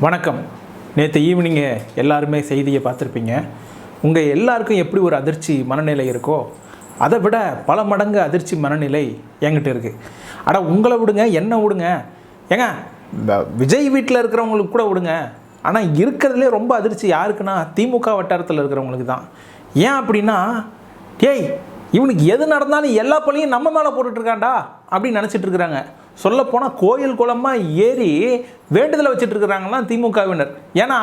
வணக்கம். நேற்று ஈவினிங்கு எல்லாருமே செய்தியை பார்த்துருப்பீங்க. உங்கள் எல்லாருக்கும் எப்படி ஒரு அதிர்ச்சி மனநிலை இருக்கோ அதை விட பல மடங்கு அதிர்ச்சி மனநிலை என்கிட்ட இருக்குது. ஆனால் உங்களை விடுங்க, என்ன விடுங்க, ஏங்க விஜய் வீட்டில் இருக்கிறவங்களுக்கு கூட விடுங்க. ஆனால் இருக்கிறதுலே ரொம்ப அதிர்ச்சி யாருக்குன்னா திமுக வட்டாரத்தில் இருக்கிறவங்களுக்கு தான். ஏன் அப்படின்னா, ஏய் இவனுக்கு எது நடந்தாலும் எல்லா பள்ளியும் நம்ம மேலே போட்டுட்ருக்காண்டா அப்படின்னு நினச்சிட்டு இருக்கிறாங்க. சொல்லப்போனால் கோயில் குளமாக ஏறி வேண்டுதலை வச்சுட்டு இருக்கிறாங்களாம் திமுகவினர். ஏன்னா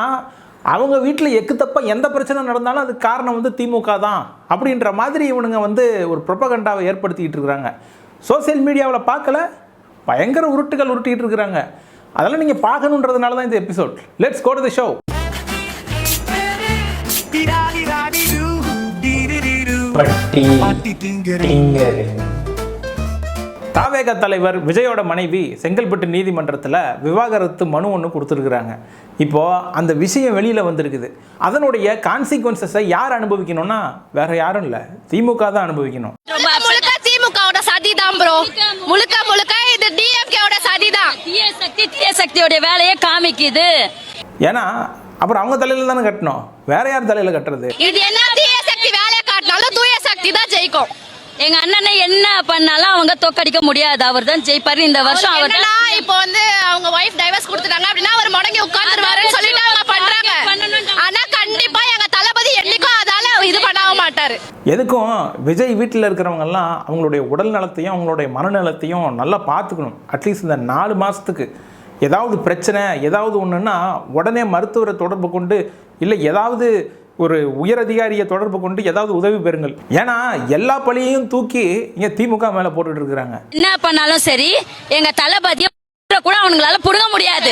அவங்க வீட்டில் எக்கு தப்பா எந்த பிரச்சனை நடந்தாலும் அதுக்கு காரணம் வந்து திமுக தான் அப்படின்ற மாதிரி இவனுங்க வந்து ஒரு ப்ரொபகண்டாவை ஏற்படுத்திக்கிட்டு இருக்கிறாங்க. சோசியல் மீடியாவில் பார்க்கல, பயங்கர உருட்டுகள் உருட்டிகிட்டு இருக்கிறாங்க. அதெல்லாம் நீங்கள் பார்க்கணுன்றதுனால தான் இந்த episode. Let's go to the show. தாவேக தலைவர் விஜயோட மனைவி செங்கல்பட்டு நீதிமன்றத்தில் விவாகரத்து மனு ஒன்று கொடுத்துருக்குறாங்க. இப்போது அந்த விஷயம் வெளியில் வந்திருக்குது. அதனுடைய கான்சிக்வன்சஸை யார் அனுபவிக்கணும்னா வேற யாரும் இல்லை, திமுக தான் அனுபவிக்கணும். திமுகவோட சதி தான் ப்ரோ, முழுக்க முழுக்க இது டிஎம்கேவோட சதி தான். தீய சக்தியோட வேலையை காமிக்குது. ஏன்னா அப்புறம் அவங்க தலையில தானே கட்டணும், வேற யார் தலையில கட்டுறது? இது என்ன தீய சக்தி வேலையை காட்டினாலும் தூய சக்தி தான் ஜெயிக்கும். எங்க அண்ணனை என்ன பண்ணாலும் அவங்க தோக்கடிக்க முடியாது, அவர் தான் ஜெயிப்பாரு இந்த வருஷம். அவர் தான் இப்போ வந்து அவங்க வைஃப் டைவர்ஸ் கொடுத்துட்டாங்க அப்படின்னா அவர் முடங்கி உட்கார்ந்துருவாருன்னு சொல்லிட்டு அவங்க பண்றாங்க. ஆனா கண்டிப்பா எங்க தளபதி என்னைக்கும் அதால இது பண்ணாம மாட்டாரு. எதுக்கும் விஜய் வீட்டில் இருக்கிறவங்கெல்லாம் அவங்களுடைய உடல் நலத்தையும் அவங்களுடைய மனநலத்தையும் நல்லா பார்த்துக்கணும். அட்லீஸ்ட் இந்த 4 மாதத்துக்கு ஏதாவது பிரச்சனை ஏதாவது ஒன்றுன்னா உடனே மருத்துவரை தொடர்பு கொண்டு, இல்லை ஏதாவது ஒரு உயர் அதிகாரியை தொடர்பு கொண்டு ஏதாவது உதவி பெறுங்கள். ஏன்னா எல்லா பழியையும் தூக்கி இங்கே திமுக மேலே போட்டுட்டு இருக்கிறாங்க. என்ன பண்ணாலும் சரி எங்க தளபதியை கூட அவங்களால புடுங்க முடியாது.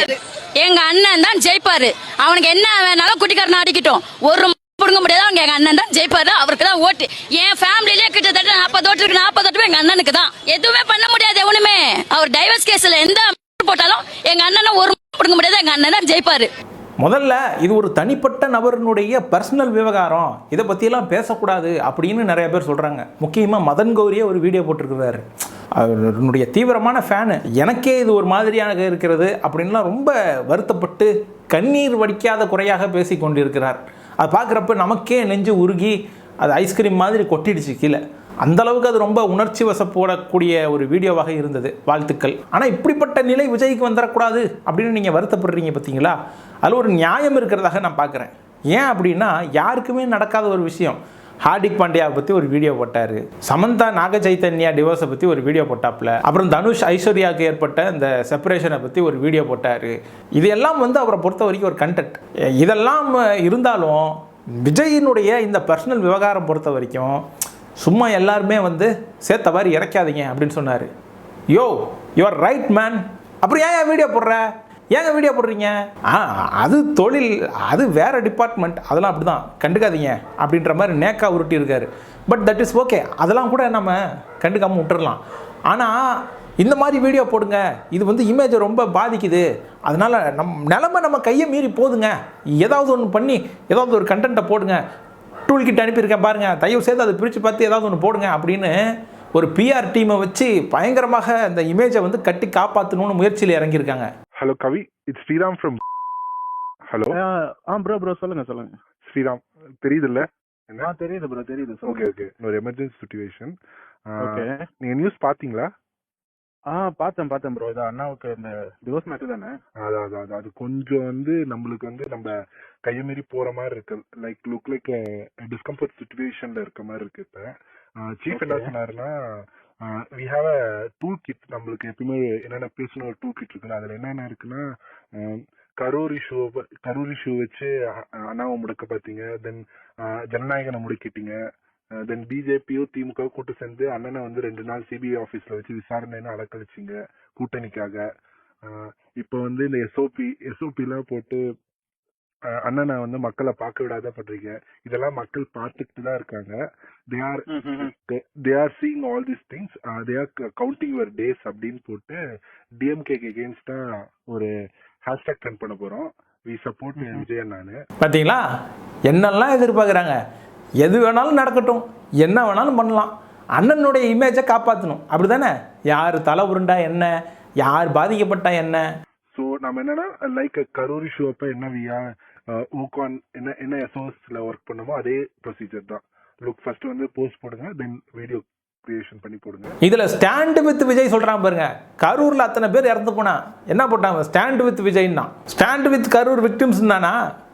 எங்க அண்ணன் தான் ஜெயிப்பாரு. அவனுக்கு என்ன வேணாலும் குட்டிக்காரன் அடிக்கட்டும், ஒரு புடுங்க முடியாது. அவங்க எங்க அண்ணன் தான் ஜெயிப்பாரு, அவருக்கு தான் ஓட்டு. என் ஃபேமிலியிலே கிட்டத்தட்ட 40 ஓட்டு இருக்கு. 40 ஓட்டு எங்க அண்ணனுக்கு தான். எதுவுமே பண்ண முடியாது எவனுமே. அவர் டைவர்ஸ் கேஸ்ல எந்த போட்டாலும் எங்க அண்ணன் ஒரு புடுங்க முடியாது. எங்க அண்ணன் தான் ஜெயிப்பாரு. முதல்ல இது ஒரு தனிப்பட்ட நபரினுடைய பர்சனல் விவகாரம், இதை பற்றியெல்லாம் பேசக்கூடாது அப்படின்னு நிறைய பேர் சொல்கிறாங்க. முக்கியமாக மதன் கௌரியே ஒரு வீடியோ போட்டிருக்கிறாரு. அவருடைய தீவிரமான ஃபேனு. எனக்கே இது ஒரு மாதிரியாக இருக்கிறது அப்படின்லாம் ரொம்ப வருத்தப்பட்டு கண்ணீர் வடிக்காத குறையாக பேசி கொண்டிருக்கிறார். அதை பார்க்குறப்ப நமக்கே நெஞ்சு உருகி அது ஐஸ்கிரீம் மாதிரி கொட்டிடுச்சு கீழே. அந்தளவுக்கு அது ரொம்ப உணர்ச்சி வசப்படக்கூடிய ஒரு வீடியோவாக இருந்தது. வாழ்த்துக்கள். ஆனால் இப்படிப்பட்ட நிலை விஜய்க்கு வந்துடக்கூடாது அப்படின்னு நீங்கள் வருத்தப்படுறீங்க பார்த்தீங்களா? அதில் ஒரு நியாயம் இருக்கிறதாக நான் பார்க்குறேன். ஏன் அப்படின்னா, யாருக்குமே நடக்காத ஒரு விஷயம். ஹார்திக் பாண்டியாவை பற்றி ஒரு வீடியோ போட்டார், சமந்தா நாக சைத்தன்யா டிவோர்ஸை பற்றி ஒரு வீடியோ போட்டாப்புல, அப்புறம் தனுஷ் ஐஸ்வர்யாவுக்கு ஏற்பட்ட இந்த செப்பரேஷனை பற்றி ஒரு வீடியோ போட்டார். இது எல்லாம் வந்து அவரை பொறுத்த வரைக்கும் ஒரு கண்டென்ட். இதெல்லாம் இருந்தாலும் விஜயினுடைய இந்த பர்சனல் விவகாரம் பொறுத்த வரைக்கும் சும்மா எல்லாருமே வந்து சேர்த்த மாதிரி இறக்காதீங்க அப்படின்னு சொன்னார். யோ யுவர் ரைட் மேன். அப்புறம் ஏன் வீடியோ போடுற, ஏங்க வீடியோ போடுறீங்க? அது தொழில், அது வேறு டிபார்ட்மெண்ட், அதெல்லாம் அப்படி தான், கண்டுக்காதீங்க அப்படின்ற மாதிரி நேக்கா உருட்டி இருக்காரு. பட் தட் இஸ் ஓகே, அதெல்லாம் கூட நம்ம கண்டுக்காமல் விட்டுறலாம். ஆனால் இந்த மாதிரி வீடியோ போடுங்க, இது வந்து இமேஜை ரொம்ப பாதிக்குது, அதனால் நிலமை நம்ம கையை மீறி போதுங்க, ஏதாவது ஒன்று பண்ணி ஏதாவது ஒரு கண்டென்ட்டை போடுங்க, டூல் கிட்ட அனுப்பியிருக்கேன் பாருங்கள், தயவு செய்து அதை பிரித்து பார்த்து ஏதாவது ஒன்று போடுங்க அப்படின்னு ஒரு பிஆர் டீமை வச்சு பயங்கரமாக அந்த இமேஜை வந்து கட்டி காப்பாற்றணும்னு முயற்சியில் இறங்கியிருக்காங்க. Hello Kavi, it's Sriram from. Hello bro சொல்லுங்க ஸ்ரீராம், தெரியுதுல்ல? தெரியுது ப்ரோ, தெரியுது. ஓகே ஒரு எமர்ஜென்சி சிச்சுவேஷன். ஓகே, நீங்க நியூஸ் பாத்தீங்களா? பார்த்தேன் ப்ரோ. இது அண்ணாவுக்கு இந்த டிவோர்ஸ் மேட்டர் தானே? அது கொஞ்சம் வந்து நம்மளுக்கு வந்து நம்ம கையை மீறி போற மாதிரி இருக்கு. லுக் லைக் டிஸ்கம்ஃபர்ட் சிச்சுவேஷன்ல இருக்க மாதிரி இருக்கு. இப்ப சீஃப் என்ன சொன்னாருன்னா, we have a tool kit. நம்மளுக்கு எப்பயுமே என்னென்ன பேசணும் ஒரு டூல் கிட் இருக்குல்ல, அதுல என்னென்ன இருக்குன்னா, கரூர் இஷ்யூ வச்சு அண்ணாவை முடக்க பார்த்தீங்க, தென் ஜனநாயகனை முடக்கிட்டீங்க, தென் பிஜேபியோ திமுக கூட்டு சேர்ந்து அண்ணனை வந்து 2 நாள் சிபிஐ ஆபீஸ்ல வச்சு விசாரணைன்னு அலக்கழிச்சிங்க கூட்டணிக்காக. இப்போ வந்து இந்த எஸ்ஓபி எல்லாம் போட்டு அண்ணனை வந்து மக்களை பார்க்க விடாத பண்றீங்க. இதெல்லாம் மக்கள் பார்த்துட்டு தான் இருக்காங்க. they are seeing all these things, they are counting your days அப்படின்னு போட்டு டிஎம்கேக்கு அகேன்ஸ்டா ஒரு ஹேஷ்டேக் ட்ரெண்ட் பண்ண போறோம். we support விஜய் அண்ணான்னு. பார்த்தீங்களா என்னெல்லாம் எதிர்பார்க்குறாங்க? எது வேணாலும் நடக்கட்டும், என்ன வேணாலும் பண்ணலாம், அண்ணனுடைய இமேஜை காப்பாற்றணும், அப்படி தானே? யார் தலை உருண்டா என்ன, யார் பாதிக்கப்பட்டா என்ன? ஸோ நம்ம என்னன்னா லைக் கரூர் ஷோ அப்போ என்ன வியா ஒர்க் ஆன் என்ன எஸ்ஓஎஸ்ல ஒர்க் பண்ணுமோ அதே ப்ரொசீஜர் தான். லுக் ஃபர்ஸ்ட் வந்து போஸ்ட் போடுங்க, தென் வீடியோ கிரியேஷன் பண்ணி போடுங்க. இதுல ஸ்டாண்ட் வித் விஜய் சொல்றான் பாருங்க. கரூர்ல அத்தனை பேர் இறந்து போனா என்ன போட்டாங்க? ஸ்டாண்ட் வித் விஜய்னா. ஸ்டாண்ட் வித் கரூர் விக்டிம்ஸ் தானா?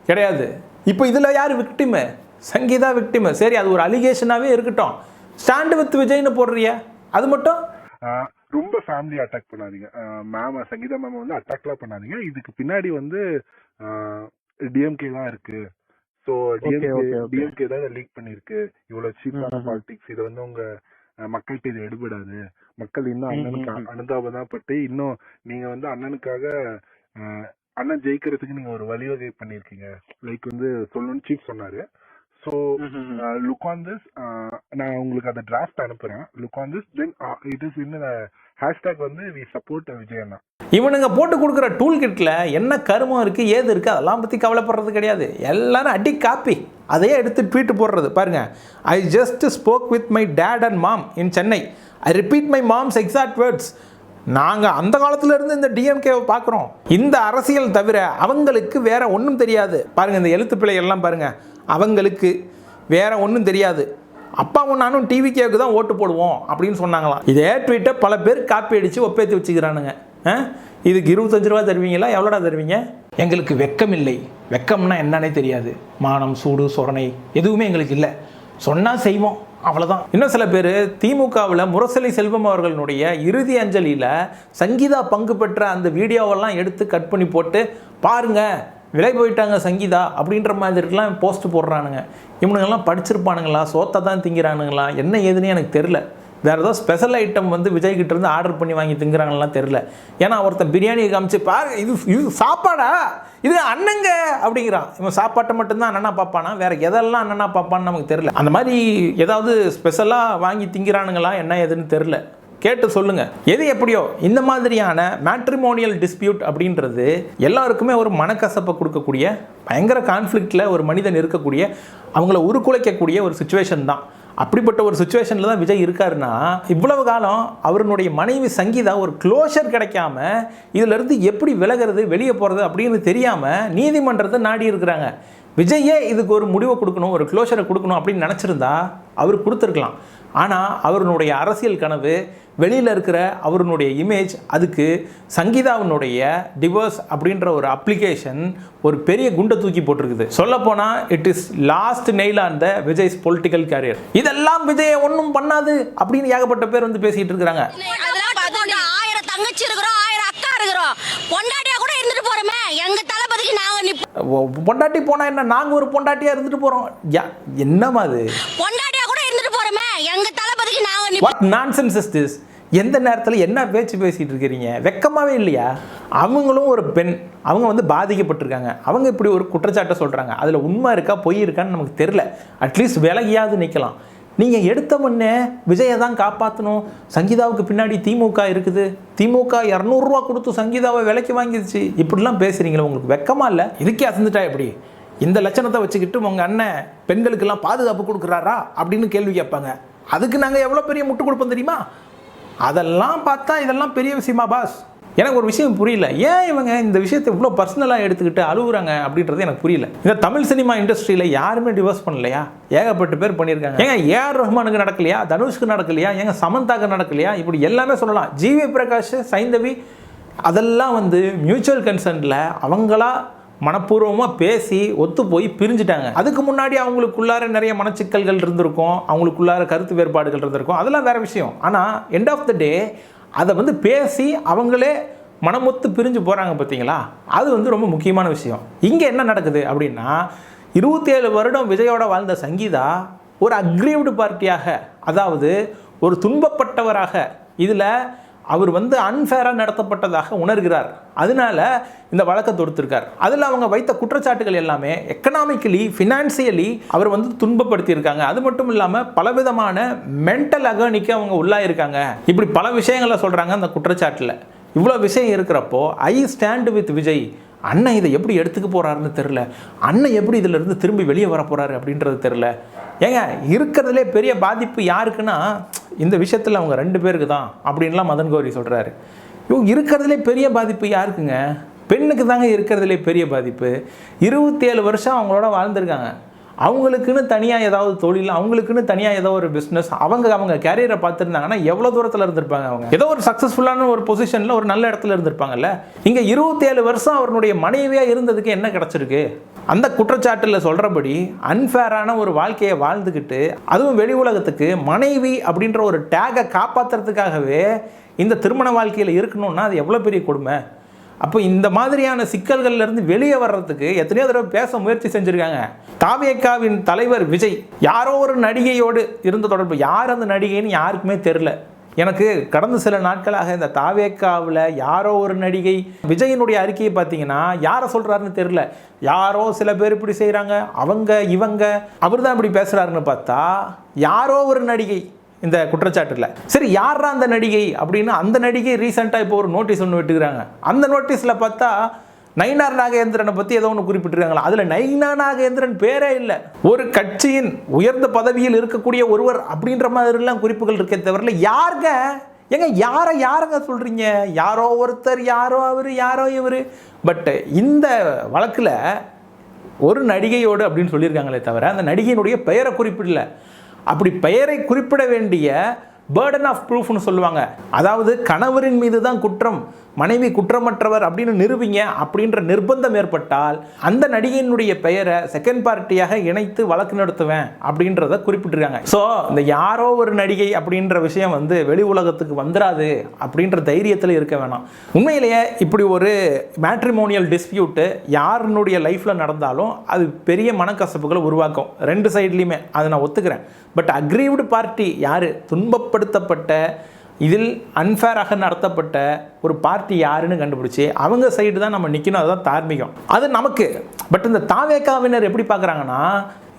கிடையாது. இப்போ இதுல யார் விக்டிம்? சங்கீதா விக்டிம். சரி, அது ஒரு அலிகேஷனாவே இருக்கட்டும். ஸ்டாண்ட் வித் விஜய்னு போடுறிய, அது மட்டும் ரொம்ப ஃபேமிலி அட்டாக் பண்ணாதீங்க மேம். சங்கீதா மேம் வந்து அட்டாக்லாம் பண்ணாதீங்க. இதுக்கு பின்னாடி வந்து டிஎம்கே தான் இருக்கு. ஸோ டிஎம்கே தான் லீக் பண்ணிருக்கு. இவ்வளவு சீப்பான பாலிடிக்ஸ். இதை வந்து உங்க மக்கள்கிட்ட இது எடுபடாது. மக்கள் இன்னும் அண்ணனுக்கு அனுதாபம் பட்டு இன்னும் நீங்க வந்து அண்ணனுக்காக அண்ணன் ஜெயிக்கிறதுக்கு நீங்க ஒரு வழிவகை பண்ணிருக்கீங்க. லைக் வந்து சொல்லணும்னு சீஃப் சொன்னாரு. So look on this. நான் உங்களுக்கு அந்த டிராஃப்ட் அனுப்புறேன். Look on this, then it is in hashtag வந்து வி சப்போர்ட் விஜய் அண்ணா. இவனுங்க போட்டு கொடுக்குற டூல் கிட்ல என்ன கருமம் இருக்கு, ஏது இருக்கு, அதெல்லாம் பத்தி கவலைப்படுறது கிடையாது. எல்லாரும் அடி காப்பி அதையே எடுத்து ட்வீட் போடுறது பாருங்க. I just spoke with my dad and mom in Chennai. I repeat my mom's exact words. நாங்கள் அந்த காலத்துல இருந்து இந்த டிஎம்கேவை பார்க்குறோம். இந்த அரசியல் தவிர அவங்களுக்கு வேற ஒன்றும் தெரியாது. பாருங்க, இந்த எழுத்து பிழை எல்லாம் பாருங்க. அவங்களுக்கு வேற ஒன்றும் தெரியாது. அப்பாவும் நானும் டிவிகேவுக்கு தான் ஓட்டு போடுவோம் அப்படின்னு சொன்னாங்களாம். இதே ட்வீட்டை பல பேர் காப்பி அடித்து ஒப்பேற்றி வச்சுக்கிறானுங்க. இதுக்கு 25 ரூபா தருவீங்களா? எவ்வளோடா தருவீங்க? எங்களுக்கு வெக்கம் இல்லை. வெக்கம்னா என்னன்னே தெரியாது. மானம், சூடு, சொரணை எதுவுமே எங்களுக்கு இல்லை. சொன்னால் செய்வோம், அவ்வளோதான். இன்னும் சில பேர் திமுகவில் முரசொலி செல்வம் அவர்களுடைய இறுதி அஞ்சலியில் சங்கீதா பங்கு பெற்ற அந்த வீடியோவெல்லாம் எடுத்து கட் பண்ணி போட்டு பாருங்க விலை போயிட்டாங்க சங்கீதா அப்படின்ற மாதிரிலாம் போஸ்ட் போடுறானுங்க. இவனுங்கெல்லாம் படிச்சிருப்பானுங்களா, சோத்தை தான் திங்கிறானுங்களா, என்ன ஏதுன்னு எனக்கு தெரில. வேறு ஏதோ ஸ்பெஷல் ஐட்டம் வந்து விஜய்கிட்ட இருந்து ஆர்டர் பண்ணி வாங்கி திங்கிறாங்கலாம் தெரில. ஏன்னா ஒருத்தன் பிரியாணியை காமிச்சு பாரு, இது சாப்பாடா, இது அண்ணங்க அப்படிங்கிறான். இவன் சாப்பாட்டை மட்டும்தான் அண்ணனா பார்ப்பானா, வேற எதெல்லாம் அண்ணனா பார்ப்பான்னு நமக்கு தெரில. அந்த மாதிரி ஏதாவது ஸ்பெஷலாக வாங்கி திங்கிறானுங்களா என்ன ஏதுன்னு தெரில. கேட்டு சொல்லுங்க. எது எப்படியோ இந்த மாதிரியான மேட்ரிமோனியல் டிஸ்பியூட் அப்படின்றது எல்லாருக்குமே ஒரு மனக்கசப்பை கொடுக்கக்கூடிய, பயங்கர கான்ஃப்ளிக்டில் ஒரு மனிதன் இருக்கக்கூடிய, அவங்கள உருக்குலைக்கக்கூடிய ஒரு சுச்சுவேஷன் தான். அப்படிப்பட்ட ஒரு சுச்சுவேஷனில் தான் விஜய் இருக்காருன்னா, இவ்வளவு காலம் அவருடைய மனைவி சங்கீதா ஒரு க்ளோஷர் கிடைக்காம இதிலிருந்து எப்படி விலகிறது, வெளியே போகிறது அப்படின்னு தெரியாமல் நீதிமன்றத்தை நாடி இருக்கிறாங்க. விஜயே இதுக்கு ஒரு முடிவை கொடுக்கணும், ஒரு க்ளோஷரை கொடுக்கணும் அப்படின்னு நினச்சிருந்தா அவர் கொடுத்துருக்கலாம். ஆனால் அவருடைய அரசியல் கனவு, வெளியில் இருக்கிற அவருடைய இமேஜ், அதுக்கு சங்கீதாவினுடைய டிவோர்ஸ் அப்படின்ற ஒரு அப்ளிகேஷன் ஒரு பெரிய குண்டை தூக்கி போட்டிருக்குது. சொல்லப்போனால் it is last nail on the Vijay's political career. இதெல்லாம் விஜயை ஒன்றும் பண்ணாது அப்படின்னு ஏகப்பட்ட பேர் வந்து பேசிட்டு இருக்கிறாங்க. 1000 தங்கச்சி இருக்கிறோம், 1000 அக்கா இருக்கிறோம், பொண்டாட்டியா கூட இருந்துட்டு போறோமே, எங்க தளபதிக்கு நாங்க பொண்டாட்டி போனா என்ன, நாங்க ஒரு பொண்டாட்டியா இருந்துட்டு போறோம். என்னமா அது? பொண்டாட்டியா கூட இருந்துட்டு போறோமே, எங்க தளபதிக்கு நாங்க What nonsense is this? எந்த நேரத்தில் என்ன பேச்சு பேசிட்டு இருக்கிறீங்க? வெக்கமாவே இல்லையா? அவங்களும் ஒரு பெண், அவங்க வந்து பாதிக்கப்பட்டிருக்காங்க. அவங்க இப்படி ஒரு குற்றச்சாட்டை சொல்றாங்க. அதுல உண்மை இருக்கா பொய் இருக்கான்னு நமக்கு தெரியல. அட்லீஸ்ட் விலகியாவது நிற்கலாம். நீங்க எடுத்த முன்னே விஜயை தான் காப்பாற்றணும், சங்கீதாவுக்கு பின்னாடி திமுக இருக்குது, திமுக 200 ரூபா கொடுத்து சங்கீதாவை விலைக்கு வாங்கிடுச்சு, இப்படிலாம் பேசுறீங்களா? உங்களுக்கு வெக்கமா இல்லை? இதுக்கே அசந்துட்டா எப்படி? இந்த லட்சணத்தை வச்சுக்கிட்டு உங்க அண்ணன் பெண்களுக்கெல்லாம் பாதுகாப்பு கொடுக்குறாரா அப்படின்னு கேள்வி கேட்பாங்க. அதுக்கு நாங்கள் எவ்வளோ பெரிய முட்டு கொடுப்போம் தெரியுமா? அதெல்லாம் பார்த்தா இதெல்லாம் பெரிய விஷயமா பாஸ்? எனக்கு ஒரு விஷயம் புரியல. ஏன் இவங்க இந்த விஷயத்தை இவ்வளோ பர்சனலாக எடுத்துக்கிட்டு அழுகுறாங்க அப்படின்றது எனக்கு புரியல. இந்த தமிழ் சினிமா இண்டஸ்ட்ரியில் யாருமே டிவோர்ஸ் பண்ணலையா? ஏகப்பட்ட பேர் பண்ணியிருக்காங்க. ஏங்க ஏஆர் ரஹ்மானுக்கு நடக்கலையா? தனுஷ்க்கு நடக்கலையா? ஏங்க சமந்தாக்கு நடக்கலையா? இப்படி எல்லாமே சொல்லலாம். ஜிவி பிரகாஷ், சைந்தவி, அதெல்லாம் வந்து மியூச்சுவல் கன்சென்ட்ல அவங்களா மனப்பூர்வமாக பேசி ஒத்து போய் பிரிஞ்சுட்டாங்க. அதுக்கு முன்னாடி அவங்களுக்குள்ளார நிறைய மனச்சிக்கல்கள் இருந்திருக்கும், அவங்களுக்குள்ளார கருத்து வேறுபாடுகள் இருந்திருக்கும், அதெல்லாம் வேற விஷயம். ஆனால் எண்ட் ஆஃப் த டே அதை வந்து பேசி அவங்களே மனமொத்து பிரிஞ்சு போகிறாங்க பார்த்தீங்களா? அது வந்து ரொம்ப முக்கியமான விஷயம். இங்கே என்ன நடக்குது அப்படின்னா, 27 வருடம் விஜயோட வாழ்ந்த சங்கீதா ஒரு அக்ரீவ்டு பார்ட்டியாக, அதாவது ஒரு துன்பப்பட்டவராக, இதில் அவர் வந்து அன்ஃபேராக நடத்தப்பட்டதாக உணர்கிறார். அதனால இந்த வழக்கை தொடுத்திருக்கார். அதில் அவங்க வைத்த குற்றச்சாட்டுகள் எல்லாமே எக்கனாமிக்கலி, ஃபினான்சியலி அவர் வந்து துன்பப்படுத்தியிருக்காங்க. அது மட்டும் இல்லாமல் பலவிதமான மென்டல் அகர்னிக்கு அவங்க உள்ளாயிருக்காங்க. இப்படி பல விஷயங்களை சொல்கிறாங்க அந்த குற்றச்சாட்டில். இவ்வளோ விஷயம் இருக்கிறப்போ ஐ ஸ்டாண்ட் வித் விஜய், அண்ணன் இதை எப்படி எடுத்துக்க போகிறாருன்னு தெரில, அண்ணன் எப்படி இதில் இருந்து திரும்பி வெளியே வர போகிறாரு அப்படின்றது தெரில. ஏங்க இருக்கிறதுலே பெரிய பாதிப்பு யாருக்குன்னா இந்த விஷயத்தில் அவங்க 2 பேருக்கு தான் அப்படின்லாம் மதன் கௌரி சொல்கிறாரு. இருக்கிறதுலே பெரிய பாதிப்பு யாருக்குங்க? பெண்ணுக்கு தாங்க இருக்கிறதுலே பெரிய பாதிப்பு. 27 வருஷம் அவங்களோட வாழ்ந்துருக்காங்க. அவங்களுக்குன்னு தனியாக ஏதாவது தொழில், அவங்களுக்குன்னு தனியாக ஏதோ ஒரு பிஸ்னஸ், அவங்க கேரியரை பார்த்துருந்தாங்கன்னா எவ்வளோ தூரத்தில் இருந்திருப்பாங்க. அவங்க ஏதோ ஒரு சக்ஸஸ்ஃபுல்லான ஒரு பொசிஷனில் ஒரு நல்ல இடத்துல இருந்திருப்பாங்கல்ல. இங்கே 27 வருஷம் அவருடைய மனைவியாக இருந்ததுக்கு என்ன கிடச்சிருக்கு? அந்த குற்றச்சாட்டில் சொல்கிறபடி அன்ஃபேரான ஒரு வாழ்க்கையை வாழ்ந்துக்கிட்டு, அதுவும் வெளி உலகத்துக்கு மனைவி அப்படின்ற ஒரு டேகை காப்பாற்றுறதுக்காகவே இந்த திருமண வாழ்க்கையில் இருக்கணும்னா அது எவ்வளோ பெரிய கொடுமை. அப்போ இந்த மாதிரியான சிக்கல்கள்லேருந்து வெளியே வர்றதுக்கு எத்தனையோ தடவை பேச முயற்சி செஞ்சுருக்காங்க. தாவேகாவின் தலைவர் விஜய் யாரோ ஒரு நடிகையோடு இருந்த தொடர்பு, யார் அந்த நடிகைன்னு யாருக்குமே தெரில. எனக்கு கடந்த சில நாட்களாக இந்த தாவேகாவில் யாரோ ஒரு நடிகை, விஜயினுடைய அறிக்கையை பார்த்தீங்கன்னா யாரை சொல்கிறாருன்னு தெரில. யாரோ சில பேர் இப்படி செய்கிறாங்க, இவங்க அவர் தான் இப்படி பேசுகிறாருன்னு பார்த்தா யாரோ ஒரு நடிகை இந்த குற்றச்சாட்டில். சரி, யாரா அந்த நடிகை அப்படின்னு அந்த நடிகை ரீசெண்டாக இப்போ ஒரு நோட்டீஸ் ஒன்று விட்டுக்கிறாங்க. அந்த நோட்டீஸில் பார்த்தா நயினார் நாகேந்திரனை பற்றி ஏதோ ஒன்று குறிப்பிட்டிருக்காங்களா. அதில் நயினா நாகேந்திரன் பேரே இல்லை. ஒரு கட்சியின் உயர்ந்த பதவியில் இருக்கக்கூடிய ஒருவர் அப்படின்ற மாதிரிலாம் குறிப்புகள் இருக்கே தவிர யாருங்க யாரங்க சொல்கிறீங்க? யாரோ ஒருத்தர், யாரோ அவர், யாரோ இவர். பட் இந்த வழக்கில் ஒரு நடிகையோடு அப்படின்னு சொல்லியிருக்காங்களே தவிர அந்த நடிகையினுடைய பெயரை குறிப்பிடல. அப்படி பெயரை குறிப்பிட வேண்டிய பேர்டன் ஆஃப் ப்ரூஃப்னு சொல்லுவாங்க. அதாவது கணவரின் மீது தான் குற்றம், மனைவி குற்றமற்றவர் அப்படின்னு நிரூபிங்க அப்படின்ற நிர்பந்தம் ஏற்பட்டால் அந்த நடிகையினுடைய பெயரை செகண்ட் பார்ட்டியாக இணைத்து வழக்கு நடத்துவேன் அப்படின்றத குறிப்பிட்டிருக்காங்க. ஸோ இந்த யாரோ ஒரு நடிகை அப்படின்ற விஷயம் வந்து வெளி உலகத்துக்கு வந்துடாது அப்படின்ற தைரியத்தில் இருக்க வேணாம். உண்மையிலேயே இப்படி ஒரு மேட்ரிமோனியல் டிஸ்பியூட்டு யாருனுடைய லைஃப்பில் நடந்தாலும் அது பெரிய மனக்கசப்புகளை உருவாக்கும், ரெண்டு சைட்லையுமே. அதை நான் ஒத்துக்கிறேன். பட் அக்ரீவ்டு பார்ட்டி யார்? துன்பப்படுத்தப்பட்ட, இதில் அன்ஃபேராக நடத்தப்பட்ட ஒரு பார்ட்டி யாருன்னு கண்டுபிடிச்சி அவங்க சைடு தான் நம்ம நிற்கணும். அதுதான் தார்மீகம், அது நமக்கு. பட் இந்த தாவேகாவினர் எப்படி பார்க்குறாங்கன்னா,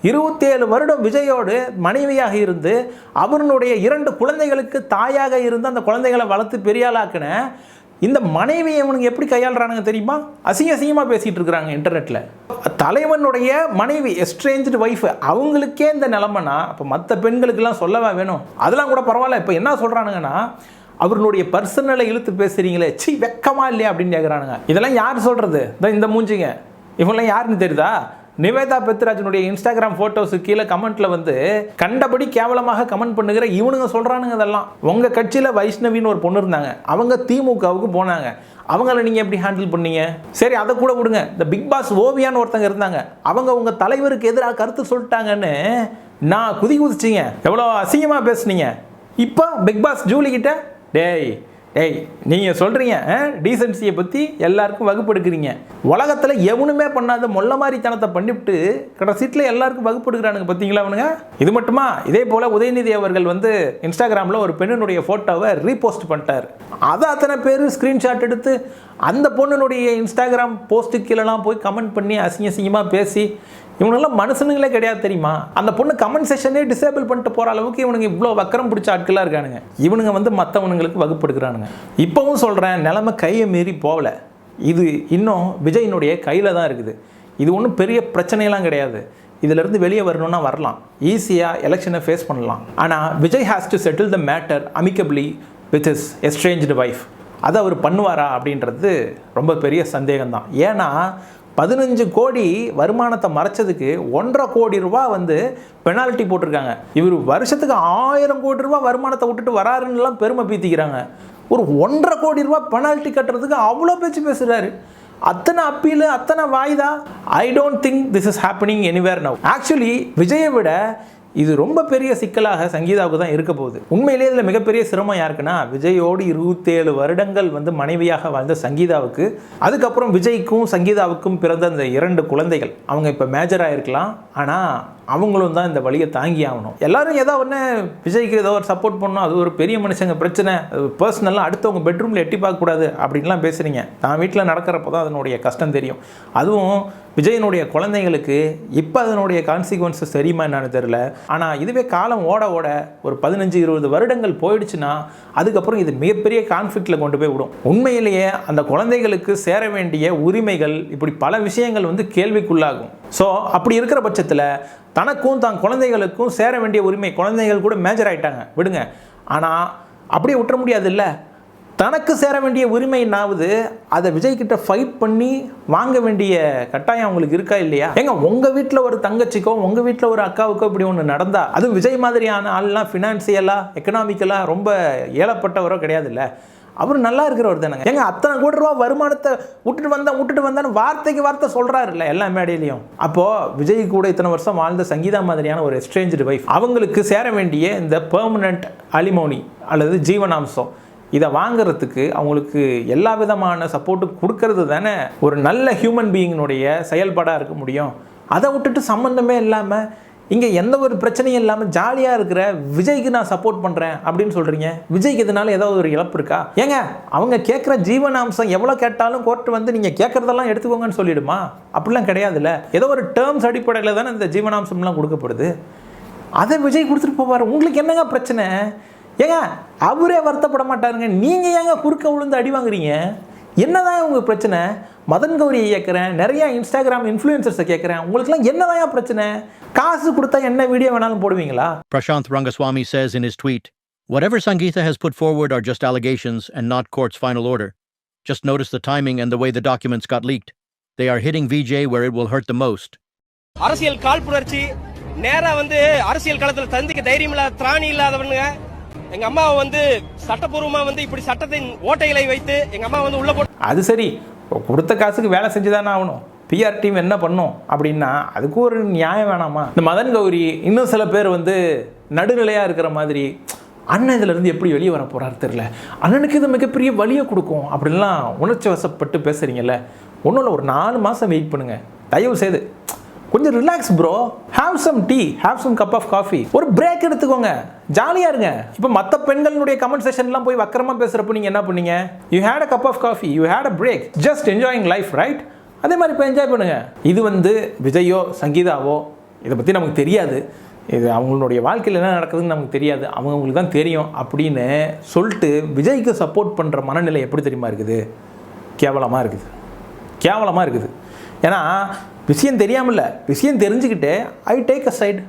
27 வருடம் விஜயோடு மனைவியாக இருந்து அவருடைய 2 குழந்தைகளுக்கு தாயாக இருந்து அந்த குழந்தைகளை வளர்த்து பெரியாளாக்குன இந்த மனைவியை அவனுக்கு எப்படி கையாளுறானுங்க தெரியுமா? அசிங்கமாக பேசிகிட்டு இருக்கிறாங்க இன்டர்நெட்டில். தலைவனுடைய மனைவி, எஸ்ட்ரேஞ்சு ஒய்ஃபு, அவங்களுக்கே இந்த நிலமைனா அப்போ மற்ற பெண்களுக்கெல்லாம் சொல்லவா வேணும்? அதெல்லாம் கூட பரவாயில்ல. இப்போ என்ன சொல்கிறானுங்கன்னா, அவருடைய பர்சனலை இழுத்து பேசுகிறீங்களே, சி வெக்கமா இல்லையா அப்படின்னு கேட்குறானுங்க. இதெல்லாம் யார் சொல்கிறது? இந்த மூஞ்சிங்க இவங்களாம் யாருன்னு தெரியுதா? நிவேதா பெத்ராஜனுடைய இன்ஸ்டாகிராம் ஃபோட்டோஸுக்கு கீழே கமெண்ட்டில் வந்து கண்டபடி கேவலமாக கமெண்ட் பண்ணுகிற இவனுங்க சொல்கிறானுங்க. இதெல்லாம் உங்கள் கட்சியில் வைஷ்ணவின்னு ஒரு பொண்ணு இருந்தாங்க, அவங்க திமுகவுக்கு போனாங்க. அவங்கள நீங்கள் எப்படி ஹேண்டில் பண்ணீங்க? சரி, அதை கூட விடுங்க. இந்த பிக் பாஸ் ஓவியான்னு ஒருத்தங்க இருந்தாங்க, அவங்க உங்கள் தலைவருக்கு எதிராக கருத்து சொல்லிட்டாங்கன்னு நான் குதிச்சிங்க, எவ்வளோ அசிங்கமாக பேசுனீங்க. இப்போ பிக் பாஸ் ஜூலி கிட்ட டேய் நீங்கள் சொல்கிறீங்க டீசென்சியை பற்றி எல்லாருக்கும் வகுப்பு எடுக்கிறீங்க. உலகத்தில் எவனுமே பண்ணாத மொல்ல மாதிரி தனத்தை பண்ணிவிட்டு கடைசீட்டில் எல்லாருக்கும் வகுப்பு எடுக்கிறானுங்க. பார்த்தீங்களா அவனுங்க? இது மட்டுமா? இதே போல் உதயநிதி அவர்கள் வந்து இன்ஸ்டாகிராமில் ஒரு பெண்ணினுடைய ஃபோட்டோவை ரீபோஸ்ட் பண்ணிட்டார். அதை அத்தனை பேர் ஸ்க்ரீன்ஷாட் எடுத்து அந்த பொண்ணுனுடைய இன்ஸ்டாகிராம் போஸ்ட்டுக்கு கீழெல்லாம் போய் கமெண்ட் பண்ணி அசிங்கமாக பேசி, இவனுங்கெல்லாம் மனுஷனுங்களே கிடையாது தெரியுமா? அந்த பொண்ணு கமெண்ட் செஷனே டிசேபிள் பண்ணிட்டு போகிற அளவுக்கு இவனுங்க இவ்வளோ வக்கரம் பிடிச்ச ஆட்களாக இருக்கானுங்க. இவனுங்க வந்து மற்றவனுங்களுக்கு வகுப்பு எடுக்கிறானுங்க. இப்போவும் சொல்கிறேன், நிலைமை கையை மீறி போகல. இது இன்னும் விஜயினுடைய கையில் தான் இருக்குது. இது ஒன்றும் பெரிய பிரச்சனையெல்லாம் கிடையாது. இதிலிருந்து வெளியே வரணும்னா வரலாம், ஈஸியாக எலெக்ஷனை ஃபேஸ் பண்ணலாம். ஆனால் Vijay has to settle the matter amicably with his estranged wife. அதை அவர் பண்ணுவாரா அப்படின்றது ரொம்ப பெரிய சந்தேகம்தான். ஏன்னா 15 கோடி வருமானத்தை மறைச்சதுக்கு 1.5 கோடி ரூபா வந்து பெனால்ட்டி போட்டிருக்காங்க. இவர் வருஷத்துக்கு 1000 கோடி ரூபா வருமானத்தை விட்டுட்டு வராருன்னுலாம் பெருமை பீத்திக்கிறாங்க. ஒரு 1.5 கோடி ரூபா பெனால்ட்டி கட்டுறதுக்கு அவ்வளோ பேச்சு பேசுகிறாரு. அத்தனை அப்பீல், அத்தனை வாய்தா. I don't think this is happening anywhere now. Actually விஜயை விட இது ரொம்ப பெரிய சிக்கலாக சங்கீதாவுக்கு தான் இருக்க போகுது. உண்மையிலேயே இதில் மிகப்பெரிய சிரமம் யாருக்குன்னா, விஜயோடு 27 வருடங்கள் வந்து மனைவியாக வாழ்ந்த சங்கீதாவுக்கு, அதுக்கப்புறம் விஜய்க்கும் சங்கீதாவுக்கும் பிறந்த அந்த 2 குழந்தைகள். அவங்க இப்போ மேஜராக இருக்கலாம், ஆனால் அவங்களும் தான் இந்த வழியை தாங்கி ஆகணும். எல்லாரும் ஏதோ ஒன்று விஜய்க்கு ஏதோ ஒரு சப்போர்ட் பண்ணணும், அது ஒரு பெரிய மனுஷங்க பிரச்சனை, பர்சனலாக அடுத்தவங்க பெட்ரூமில் எட்டி பார்க்கக்கூடாது அப்படின்லாம் பேசுகிறீங்க. தான் வீட்டில் நடக்கிறப்போ தான் அதனுடைய கஷ்டம் தெரியும். அதுவும் விஜயனுடைய குழந்தைங்களுக்கு இப்போ அதனுடைய கான்சிக்வன்ஸஸ் தெரியுமா என்னன்னு தெரியல. ஆனால் இதுவே காலம் ஓட ஓட ஒரு 15-20 வருடங்கள் போயிடுச்சுன்னா அதுக்கப்புறம் இது மிகப்பெரிய கான்ஃப்ளிக்டில் கொண்டு போய் விடும். உண்மையிலேயே அந்த குழந்தைகளுக்கு சேர வேண்டிய உரிமைகள், இப்படி பல விஷயங்கள் வந்து கேள்விக்குள்ளாகும். ஸோ அப்படி இருக்கிற பட்சத்தில் தனக்கும் தான் குழந்தைகளுக்கும் சேர வேண்டிய உரிமை, குழந்தைகள் கூட மேஜர் ஆகிட்டாங்க விடுங்க, ஆனால் அப்படியே விட்டுற முடியாது இல்லை. தனக்கு சேர வேண்டிய உரிமைனாவது அதை விஜய் கிட்ட ஃபைட் பண்ணி வாங்க வேண்டிய கட்டாயம் அவங்களுக்கு இருக்கா இல்லையா? ஏங்க உங்கள் வீட்டில் ஒரு தங்கச்சிக்கோ உங்கள் வீட்டில் ஒரு அக்காவுக்கோ இப்படி ஒன்று நடந்தா, அதுவும் விஜய் மாதிரியான ஆள்லாம் ஃபினான்சியலாக எக்கனாமிக்கலாக ரொம்ப ஏழப்பட்டவரோ கிடையாது இல்லை, அவர் நல்லா இருக்கிறவர் தானேங்க. ஏங்க அத்தனை கோடி ரூபா வருமானத்தை விட்டுட்டு வந்தான்னு வார்த்தைக்கு வார்த்தை சொல்கிறாருல்ல எல்லா மேடையிலையும். அப்போது விஜய் கூட இத்தனை வருஷம் வாழ்ந்த சங்கீதா மாதிரியான ஒரு எக்ஸ்சேஞ்சு வைஃப், அவங்களுக்கு சேர வேண்டிய இந்த பெர்மனன்ட் அலிமோனி அல்லது ஜீவனாம்சம் இதை வாங்கிறதுக்கு அவங்களுக்கு எல்லா விதமான சப்போர்ட்டும் கொடுக்கறது தானே ஒரு நல்ல ஹியூமன் பீயிங்கினுடைய செயல்பாடாக இருக்க முடியும். அதை விட்டுட்டு சம்மந்தமே இல்லாமல் இங்கே எந்த ஒரு பிரச்சனையும் இல்லாமல் ஜாலியாக இருக்கிற விஜய்க்கு நான் சப்போர்ட் பண்ணுறேன் அப்படின்னு சொல்கிறீங்க. விஜய்க்கு இதனால ஏதாவது ஒரு இழப்பு இருக்கா? ஏங்க அவங்க கேட்குற ஜீவனாம்சம் எவ்வளோ கேட்டாலும் கோர்ட்டு வந்து நீங்கள் கேட்குறதெல்லாம் எடுத்துக்கோங்கன்னு சொல்லிடுமா? அப்படிலாம் கிடையாதுல்ல. ஏதோ ஒரு டேர்ம்ஸ் அடிப்படையில் தானே இந்த ஜீவனாம்சம்லாம் கொடுக்கப்படுது. அதை விஜய் கொடுத்துட்டு போவார். உங்களுக்கு என்னங்க பிரச்சனை? ஏங்க அவரே வருத்தப்பட மாட்டாருங்க, நீங்கள் ஏங்க குறுக்க விழுந்து அடி வாங்குறீங்க? என்னதான் உங்களுக்கு பிரச்சனை? மதன் கௌரியை கேட்குறேன், நிறைய இன்ஸ்டாகிராம் இன்ஃப்ளூயன்சர்ஸை கேட்குறேன், உங்களுக்குலாம் என்னதான் பிரச்சனை? காசு கொடுத்தா என்ன வீடியோ வேணாலும் போடுவீங்களா? Prashanth Rangaswamy says in his tweet, "Whatever Sangeetha has put forward are just allegations and not court's final order. Just notice the timing and the way the documents got leaked. They are hitting VJ where it will hurt the most." அரசியல் காழ்ப்புணர்ச்சி நேரா வந்து அரசியல் களத்துல தந்திக்க தைரியம் இல்லாத திராணி இல்லாதவனுங்க எங்க அம்மாவை வந்து சட்டப்பூர்வமா வந்து இப்படி சட்டத்தின் ஓட்டைகளை வைத்து எங்க அம்மா வந்து உள்ள போட்டு. அது சரி, கொடுத்த காசுக்கு வேலை செஞ்சுதானே ஆகணும். பிஆர் டீம் என்ன பண்ணும் அப்படின்னா அதுக்கு ஒரு நியாயம் வேணாமா? இந்த மதன் கௌரி இன்னும் சில பேர் வந்து நடுநிலையாக இருக்கிற மாதிரி, அண்ணன் இதிலேருந்து எப்படி வெளியே வர போகிறாரு தெரில, அண்ணனுக்கு இது மிகப்பெரிய வலியை கொடுக்கும் அப்படின்லாம் உணர்ச்சி வசப்பட்டு பேசுகிறீங்கல்ல. ஒன்றும் இல்லை, ஒரு 4 மாதம் வெயிட் பண்ணுங்கள் தயவு செய்து. கொஞ்சம் relax bro, have some tea, have some cup of coffee, ஒரு பிரேக் எடுத்துக்கோங்க, ஜாலியாக இருங்க. இப்போ மற்ற பெண்களுடைய கமெண்ட் செஷன்லாம் போய் வக்கரமாக பேசுகிறப்போ நீங்கள் என்ன பண்ணீங்க? You had a cup of coffee, you had a break, just enjoying life, right? அதே மாதிரி இப்போ என்ஜாய் பண்ணுங்க. இது வந்து விஜயோ சங்கீதாவோ இதை பற்றி நமக்கு தெரியாது, இது அவங்களுடைய வாழ்க்கையில் என்ன நடக்குதுன்னு நமக்கு தெரியாது, அவங்களுக்கு தான் தெரியும் அப்படின்னு சொல்லிட்டு விஜய்க்கு சப்போர்ட் பண்ணுற மனநிலை எப்படி தெரியுமா இருக்குது? கேவலமாக இருக்குது, கேவலமாக இருக்குது. ஏன்னா விஷயம் தெரியாமல, விஷயம் தெரிஞ்சுக்கிட்டு ஐ டேக் அ சைடு.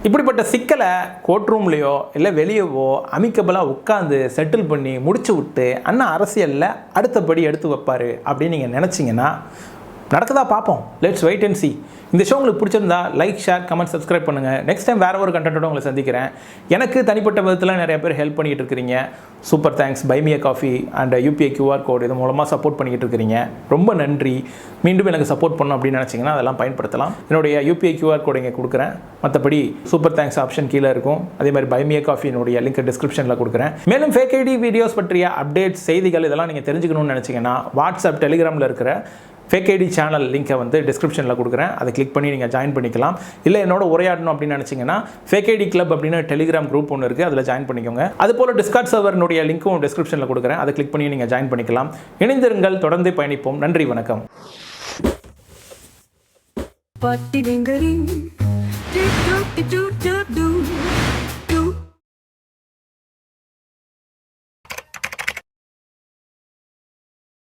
இப்படிப்பட்ட சிக்கலை கோர்ட் ரூம்லேயோ இல்லை வெளியவோ அமிக்கபலாக உட்காந்து செட்டில் பண்ணி முடிச்சு விட்டு அண்ணா அரசியலில் அடுத்தபடி எடுத்து வைப்பார் அப்படின்னு நீங்கள் நினச்சிங்கன்னா நடக்குதா பார்ப்போம். Let's wait and see. இந்த ஷோ உங்களுக்கு பிடிச்சிருந்தா லைக், ஷேர், கமெண்ட், சப்ஸ்கிரைப் பண்ணுங்கள். நெக்ஸ்ட் டைம் வேறு ஒரு கண்டென்ட்டோட உங்களை சந்திக்கிறேன். எனக்கு தனிப்பட்ட விதத்தில் நிறைய பேர் ஹெல்ப் பண்ணிகிட்டு இருக்கிறீங்க. Super thanks. Buy me coffee and UPI QR code இது மூலமாக சப்போர்ட் பண்ணிக்கிட்டு இருக்கிறீங்க. ரொம்ப நன்றி. மீண்டும் எனக்கு சப்போர்ட் பண்ணணும் அப்படின்னு நினச்சிங்கன்னா அதெல்லாம் பயன்படுத்தலாம். என்னுடைய யூபிஐ QR கோட் இங்கே கொடுக்குறேன். மற்றபடி சூப்பர் தேங்க்ஸ் ஆப்ஷன் கீழே இருக்கும். அதே மாதிரி பை மீ காஃபியினுடைய லிங்க் டிஸ்கிரிப்ஷனில் கொடுக்குறேன். மேலும் ஃபேக் ஐடி வீடியோஸ் பற்றிய அப்டேட்ஸ், செய்திகள் இதெல்லாம் நீங்கள் தெரிஞ்சுக்கணும்னு நினச்சிங்கன்னா வாட்ஸ்அப், டெலிகிராமில் இருக்கிற ஃபேக் ஐடி சேனல் லிங்கை வந்து டிஸ்கிரிப்ஷனில் கொடுக்குறேன். அதை கிளிக் பண்ணி நீங்கள் ஜாயின் பண்ணிக்கலாம். இல்லை என்னோட உரையாடணும் அப்படின்னு நினச்சிங்கன்னா ஃபேக் ஐடி கிளப் அப்படின்னு டெலிகிராம் குரூப் ஒன்று இருக்குது, அதில் ஜாயின் பண்ணிக்கோங்க. அதுபோல் டிஸ்கார்ட் சர்வர்னுடைய லிங்க்கும் டிஸ்கிரிப்ஷனில் கொடுக்குறேன். அதை கிளிக் பண்ணி நீங்கள் ஜாயின் பண்ணிக்கலாம். இணைந்திருங்கள், தொடர்ந்து பயணிப்போம். நன்றி, வணக்கம்.